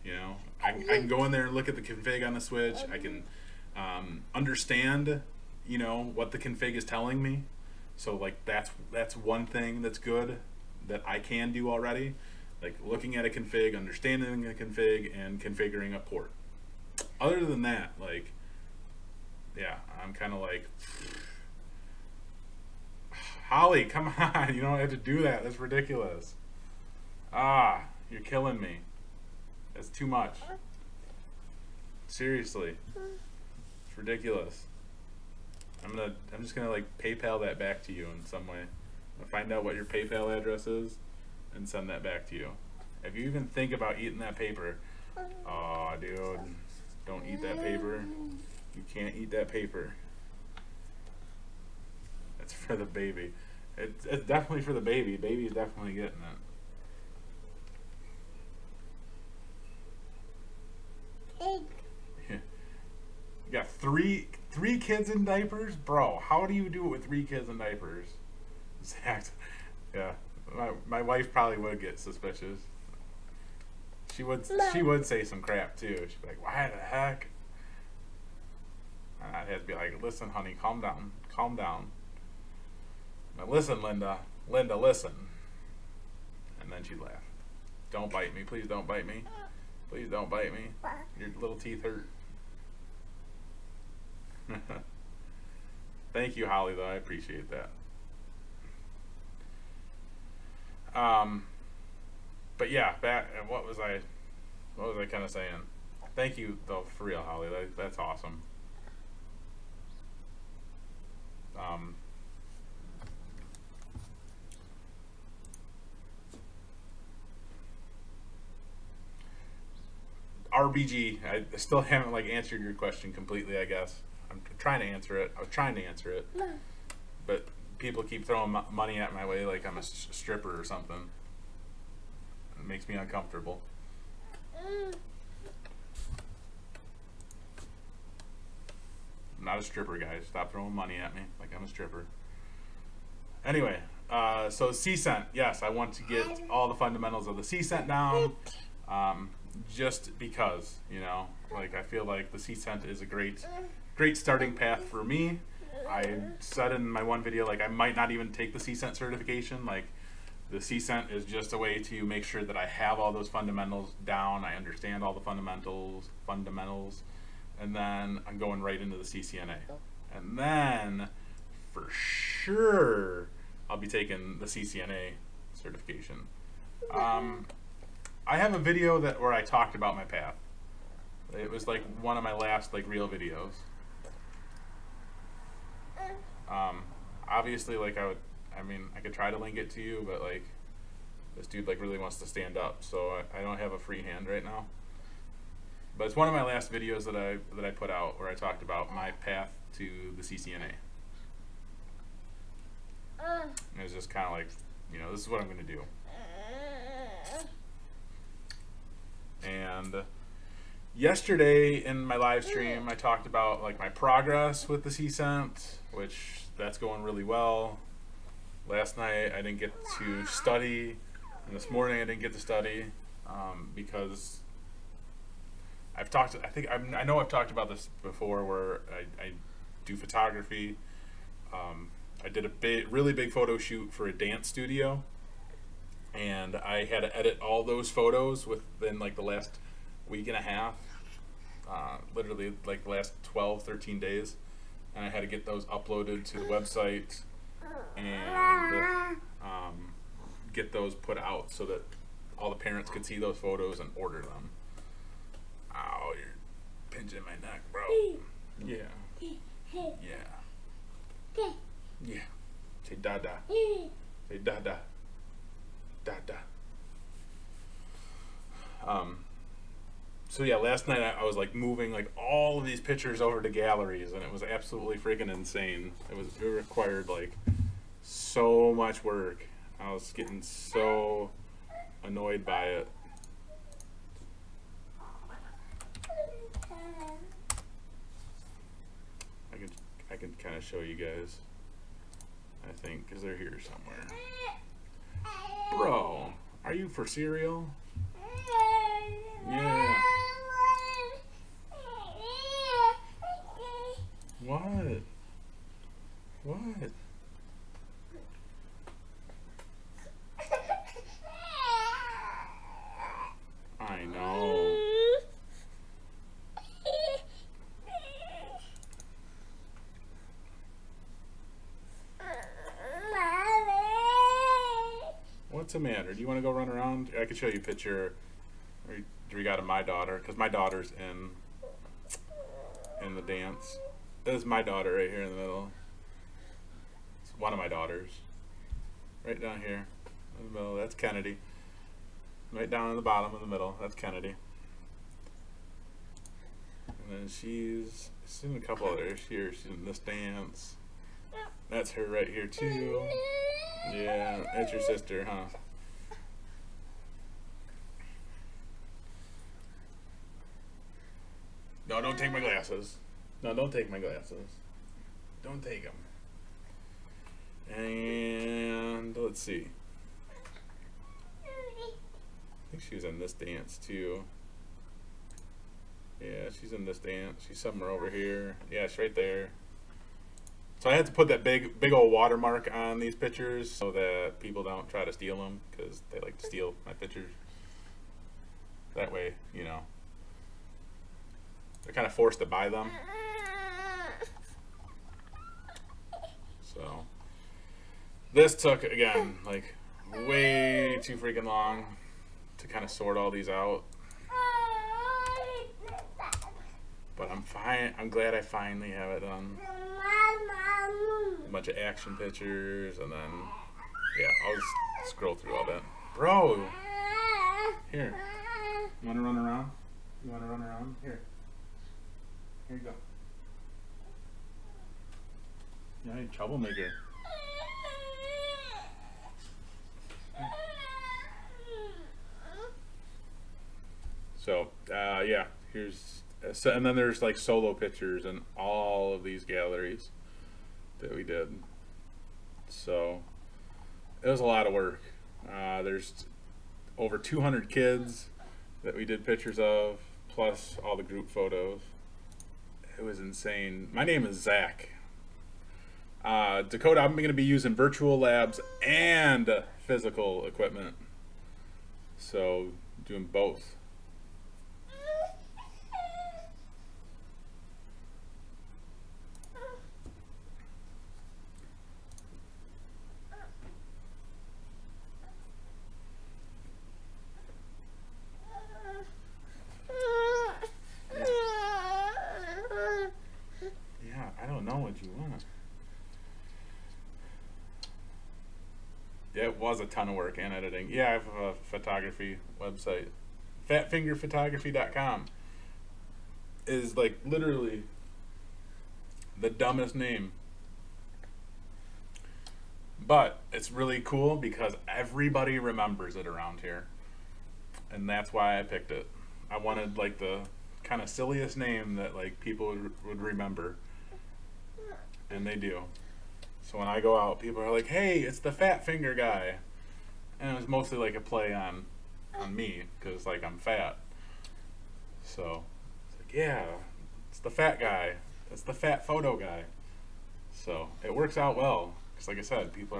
You know, I can go in there and look at the config on the switch. I can understand, you know, what the config is telling me. So like that's one thing that's good that I can do already. Like looking at a config, understanding a config, and configuring a port. Other than that, like, yeah, I'm kind of like, Holly, come on, you don't have to do that. That's ridiculous. Ah, you're killing me. That's too much. Seriously, it's ridiculous. I'm just gonna like PayPal that back to you in some way. I'm gonna find out what your PayPal address is and send that back to you. If you even think about eating that paper, oh, dude, don't eat that paper. You can't eat that paper. It's for the baby. It's definitely for the baby. Baby's definitely getting it. Yeah. You got three kids in diapers? Bro, how do you do it with 3 kids in diapers? Zach, yeah. My wife probably would get suspicious. She would say some crap too. She'd be like, "Why the heck?" And I'd have to be like, "Listen, honey, calm down, calm down. Now listen, Linda, listen." And then she'd laugh. "Don't bite me, please. Don't bite me. Please don't bite me. Your little teeth hurt." Thank you, Holly. Though I appreciate that. But yeah, what was I kind of saying? Thank you though, for real, Holly. That's awesome. RBG, I still haven't like answered your question completely, I guess. I'm trying to answer it. I was trying to answer it, but people keep throwing money at my way like I'm a stripper or something. It makes me uncomfortable. I'm not a stripper, guys. Stop throwing money at me like I'm a stripper. Anyway, so CCENT. Yes, I want to get all the fundamentals of the CCENT down. Just because, you know, like I feel like the CCENT is a great starting path for me. I said in my one video, like I might not even take the CCENT certification. Like the CCENT is just a way to make sure that I have all those fundamentals down. I understand all the fundamentals, and then I'm going right into the CCNA. And then for sure I'll be taking the CCNA certification. I have a video that where I talked about my path. It was like one of my last like real videos. Obviously, like I could try to link it to you, but like this dude like really wants to stand up, so I don't have a free hand right now. But it's one of my last videos that I put out where I talked about my path to the CCNA. It was just kind of like, you know, this is what I'm going to do. And yesterday in my live stream, I talked about like my progress with the CCENT, which that's going really well. Last night I didn't get to study, and this morning I didn't get to study because I know I've talked about this before, where I do photography. I did a really big photo shoot for a dance studio, and I had to edit all those photos within like the last week and a half, literally like the last 12-13 days, and I had to get those uploaded to the website and get those put out so that all the parents could see those photos and order them. Ow, you're pinching my neck, bro. Yeah. Yeah. Yeah. Say dada. Say dada. Dada. So yeah, last night I was like moving like all of these pictures over to galleries, and it was absolutely freaking insane. It required like so much work. I was getting so annoyed by it. I can kind of show you guys, I think, because they're here somewhere. Bro, are you for cereal? Yeah. What? What? I know. What's the matter? Do you want to go run around? I could show you a picture we got of my daughter, because my daughter's in the dance. This is my daughter right here in the middle. It's one of my daughters. Right down here in the middle, that's Kennedy. Right down in the bottom in the middle, that's Kennedy. And then she's in a couple others here. She's in this dance. That's her right here too. Yeah, that's your sister, huh? No, don't take my glasses. No, don't take my glasses. Don't take them. And let's see. I think she was in this dance too. Yeah, she's in this dance. She's somewhere over here. Yeah, she's right there. So I had to put that big old watermark on these pictures so that people don't try to steal them, because they like to steal my pictures. That way, you know, they're kind of forced to buy them. So this took, again, like way too freaking long to kind of sort all these out. But I'm fine. I'm glad I finally have it done. A bunch of action pictures, and then yeah, I'll just scroll through all that. Bro, here. You want to run around? You want to run around? Here. Here you go. Yeah, you troublemaker. So yeah, here's. So, and then there's like solo pictures in all of these galleries that we did. So it was a lot of work. There's over 200 kids that we did pictures of, plus all the group photos. It was insane. My name is Zach. Dakota, I'm going to be using virtual labs and physical equipment. So doing both. It was a ton of work and editing. Yeah, I have a photography website. Fatfingerphotography.com is like literally the dumbest name. But it's really cool because everybody remembers it around here. And that's why I picked it. I wanted like the kind of silliest name that like people would remember. And they do. So when I go out, people are like, "Hey, it's the Fat Finger guy," and it was mostly like a play on me, because like I'm fat. So it's like, yeah, it's the fat guy. It's the fat photo guy. So it works out well, because like I said, people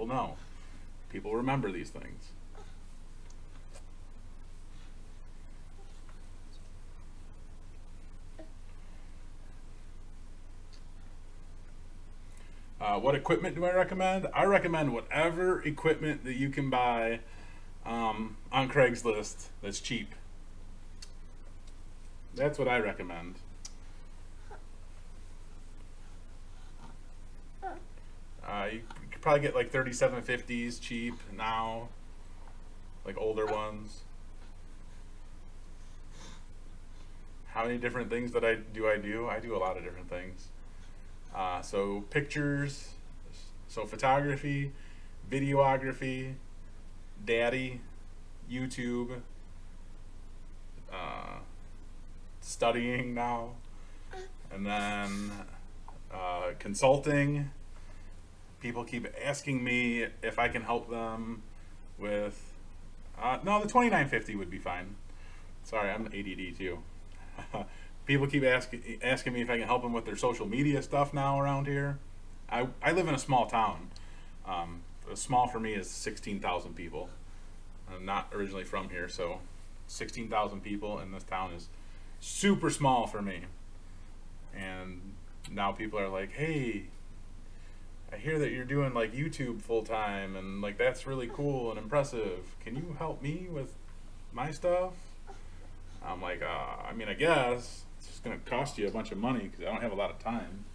know, people remember these things. What equipment do I recommend? I recommend whatever equipment that you can buy on Craigslist that's cheap. That's what I recommend. You could probably get like 3750s cheap now, like older ones. How many different things that I do? I do a lot of different things. So pictures, so photography, videography, daddy, YouTube, studying now, and then consulting. People keep asking me if I can help them with, no, the 2950 would be fine. Sorry, I'm ADD too. People keep asking me if I can help them with their social media stuff now around here. I live in a small town. Small for me is 16,000 people. I'm not originally from here, so 16,000 people in this town is super small for me. And now people are like, hey, I hear that you're doing like YouTube full time, and like that's really cool and impressive. Can you help me with my stuff? I'm like, I mean, I guess it's just gonna cost you a bunch of money because I don't have a lot of time.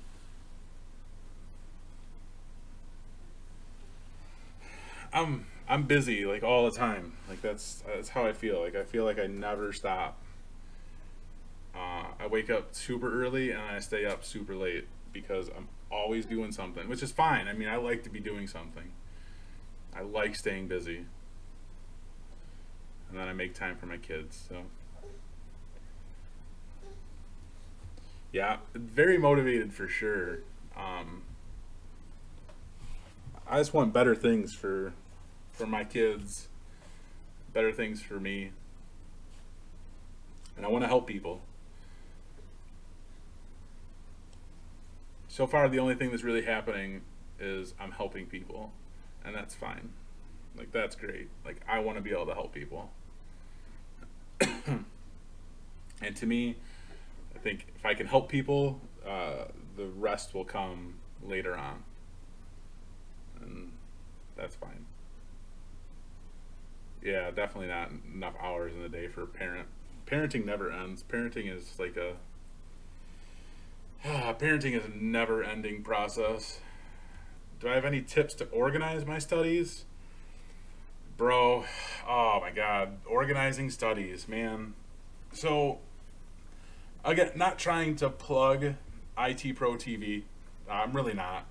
I'm busy like all the time. Like that's how I feel. Like I feel like I never stop. I wake up super early and I stay up super late because I'm always doing something, which is fine. I mean, I like to be doing something. I like staying busy. And then I make time for my kids, so. Yeah, very motivated for sure. I just want better things for my kids, better things for me, and I want to help people. So far, the only thing that's really happening is I'm helping people, and that's fine. Like, that's great. Like, I want to be able to help people. And to me, I think if I can help people, the rest will come later on. And that's fine. Yeah, definitely not enough hours in the day for parenting never ends. Parenting is like parenting is a never-ending process. Do I have any tips to organize my studies? Bro, oh my God, organizing studies, man. So, again, not trying to plug IT Pro TV. I'm really not.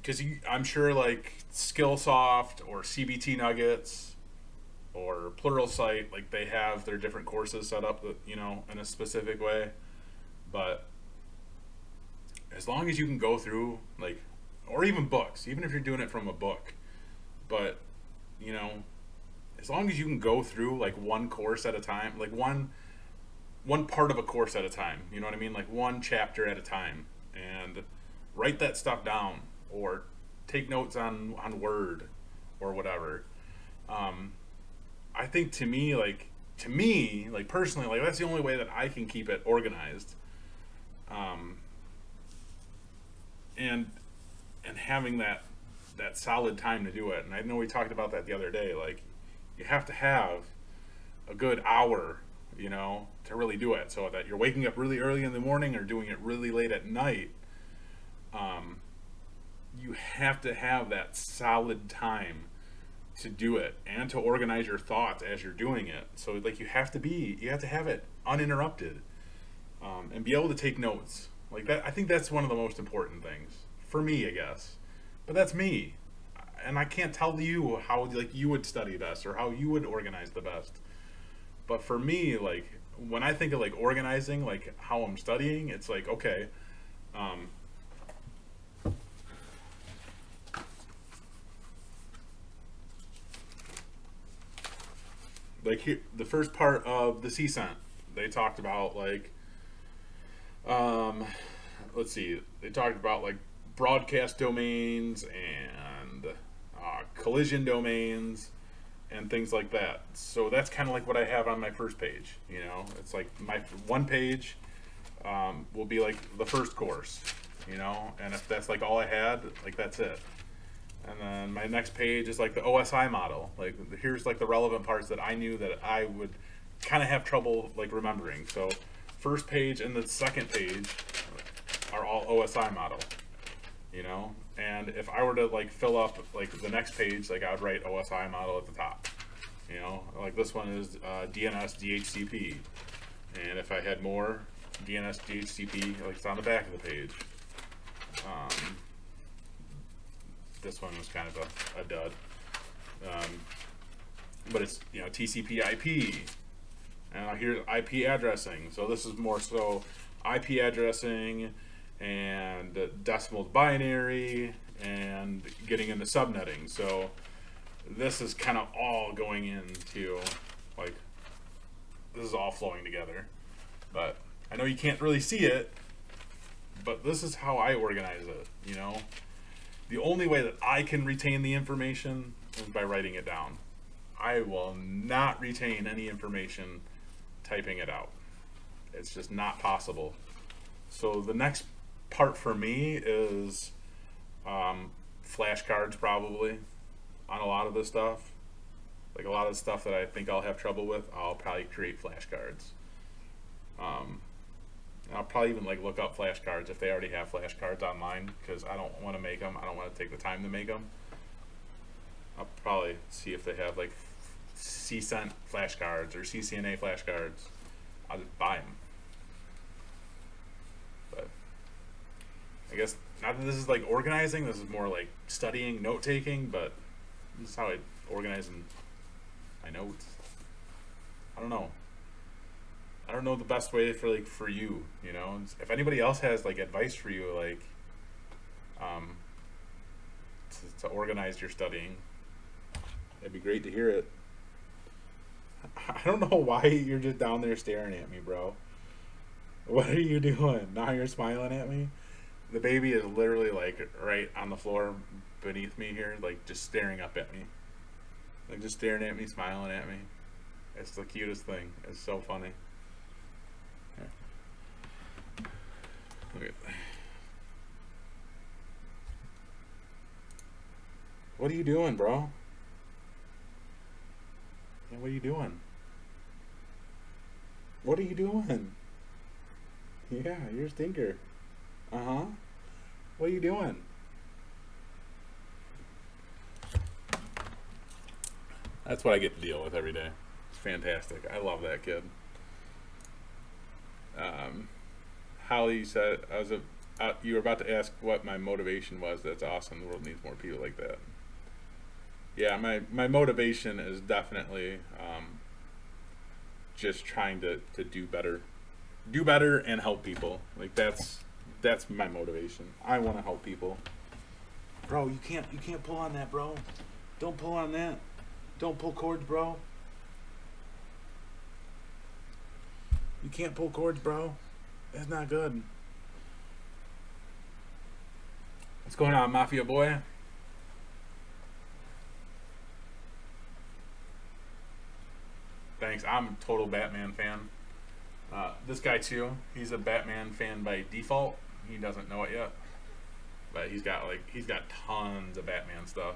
Because I'm sure like Skillsoft or CBT Nuggets or Pluralsight, like they have their different courses set up, you know, in a specific way. But as long as you can go through, like, or even books, even if you're doing it from a book, but, you know, as long as you can go through like one course at a time, like one part of a course at a time, you know what I mean? Like one chapter at a time, and write that stuff down or take notes on Word or whatever. I think to me, like personally, like that's the only way that I can keep it organized. And having that solid time to do it. And I know we talked about that the other day. Like, you have to have a good hour, you know, to really do it. So that you're waking up really early in the morning or doing it really late at night. You have to have that solid time to do it and to organize your thoughts as you're doing it. So like you have to have it uninterrupted, and be able to take notes like that. I think that's one of the most important things for me, I guess, but that's me, and I can't tell you how like you would study best or how you would organize the best. But for me, like when I think of like organizing, like how I'm studying, it's like, okay, like here, the first part of the CSENT, they talked about like, let's see, they talked about like broadcast domains and collision domains and things like that. So that's kind of like what I have on my first page. You know, it's like my one page will be like the first course, you know, and if that's like all I had, like that's it. And then my next page is like the OSI model. Like here's like the relevant parts that I knew that I would kind of have trouble like remembering. So first page and the second page are all OSI model, you know, And if I were to like fill up like the next page, like I would write OSI model at the top. You know, like this one is DNS DHCP, and if I had more DNS DHCP, like it's on the back of the page. This one was kind of a dud, but it's, you know, TCP IP, and here's IP addressing. So this is more so IP addressing and decimal binary and getting into subnetting. So this is kind of all going into, like, this is all flowing together. But I know you can't really see it, but this is how I organize it, you know. The only way that I can retain the information is by writing it down. I will not retain any information typing it out. It's just not possible. So the next part for me is flashcards, probably, on a lot of this stuff. Like a lot of the stuff that I think I'll have trouble with, I'll probably create flashcards. I'll probably even like look up flashcards if they already have flashcards online, because I don't want to make them. I don't want to take the time to make them. I'll probably see if they have like CCENT flashcards or CCNA flashcards. I'll just buy them. But I guess not that this is like organizing. This is more like studying, note taking. But this is how I organize my notes. I don't know. I don't know the best way for you, you know. If anybody else has like advice for you, like to organize your studying, it'd be great to hear it. I don't know why you're just down there staring at me, bro. What are you doing? Now you're smiling at me? The baby is literally like right on the floor beneath me here, like just staring up at me. Like just staring at me, smiling at me. It's the cutest thing. It's so funny. Look at that. What are you doing, bro? Yeah, what are you doing? What are you doing? Yeah, you're a stinker. Uh-huh. What are you doing? That's what I get to deal with every day. It's fantastic. I love that kid. Holly said, you were about to ask what my motivation was. That's awesome. The world needs more people like that. Yeah, my motivation is definitely just trying to do better and help people. Like that's my motivation. I want to help people. Bro, you can't pull on that, bro. Don't pull on that. Don't pull cords, bro. You can't pull cords, bro. That's not good. What's going on, Mafia boy? Thanks. I'm a total Batman fan. This guy too. He's a Batman fan by default. He doesn't know it yet, but he's got tons of Batman stuff.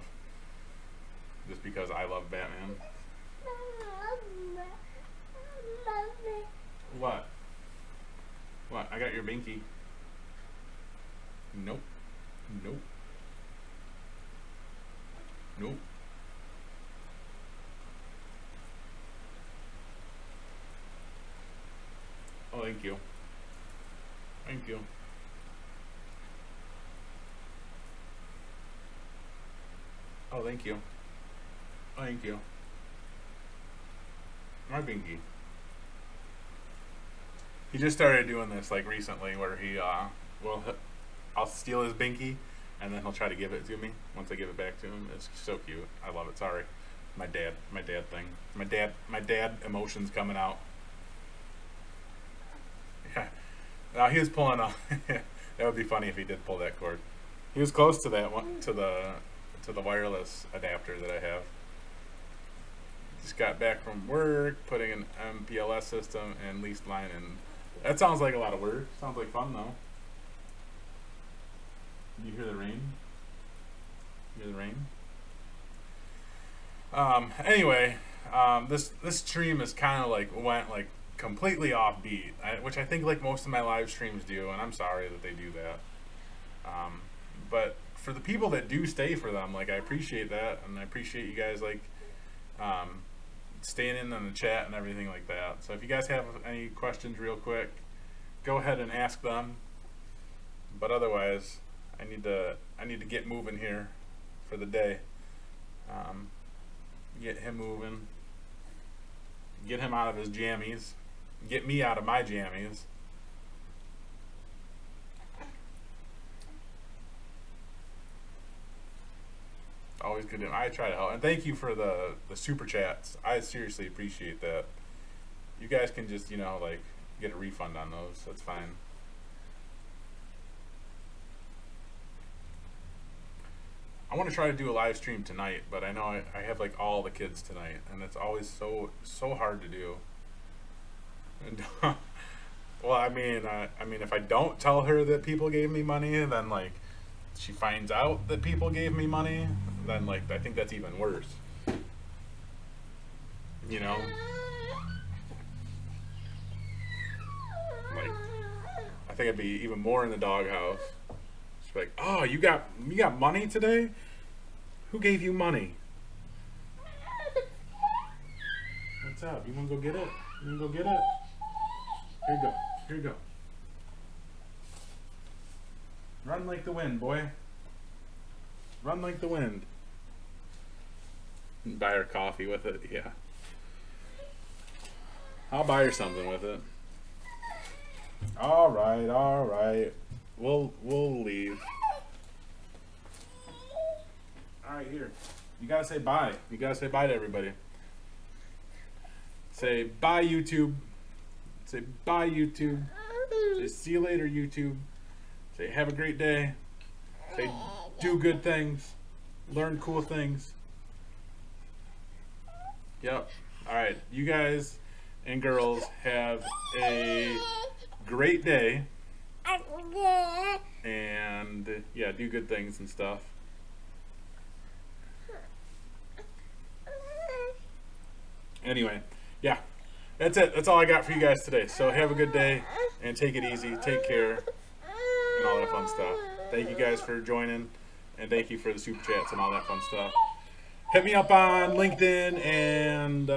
Just because I love Batman. What? What? I got your binky. Nope. Nope. Nope. Oh, thank you. Thank you. Oh, thank you. Oh, thank you. My binky. He just started doing this like recently, where he I'll steal his binky, and then he'll try to give it to me once I give it back to him. It's so cute. I love it. Sorry, my dad thing. My dad emotions coming out. Yeah. Now he was pulling off. That would be funny if he did pull that cord. He was close to that one, to the wireless adapter that I have. Just got back from work, putting an MPLS system and leased line in. That sounds like a lot of work. Sounds like fun though. You hear the rain? You hear the rain? Anyway, this stream is kind of like went like completely offbeat, which I think like most of my live streams do, and I'm sorry that they do that. But for the people that do stay for them, like, I appreciate that, and I appreciate you guys, like, staying in on the chat and everything like that. So if you guys have any questions real quick, go ahead and ask them. But otherwise, I need to get moving here for the day. Get him moving. Get him out of his jammies. Get me out of my jammies. Always good. I try to help. And thank you for the super chats. I seriously appreciate that. You guys can just, you know, like, get a refund on those. That's fine. I want to try to do a live stream tonight, but I know I have like all the kids tonight, and it's always so hard to do. And well, I mean, if I don't tell her that people gave me money, then like she finds out that people gave me money, then like I think that's even worse. You know, like I think I'd be even more in the doghouse. She's like, "Oh, you got money today? Who gave you money? What's up? You wanna go get it? You wanna go get it? Here you go. Here you go. Run like the wind, boy. Run like the wind." Buy her coffee with it, yeah. I'll buy her something with it. All right, all right. We'll leave. All right, here. You gotta say bye. You gotta say bye to everybody. Say bye, YouTube. Say bye, YouTube. Say see you later, YouTube. Say have a great day. Say do good things. Learn cool things. Yep. All right. You guys and girls have a great day. And yeah, do good things and stuff. Anyway, yeah, that's it. That's all I got for you guys today. So have a good day and take it easy. Take care and all that fun stuff. Thank you guys for joining, and thank you for the super chats and all that fun stuff. Hit me up on LinkedIn and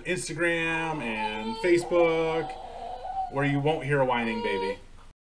Instagram and Facebook, where you won't hear a whining baby.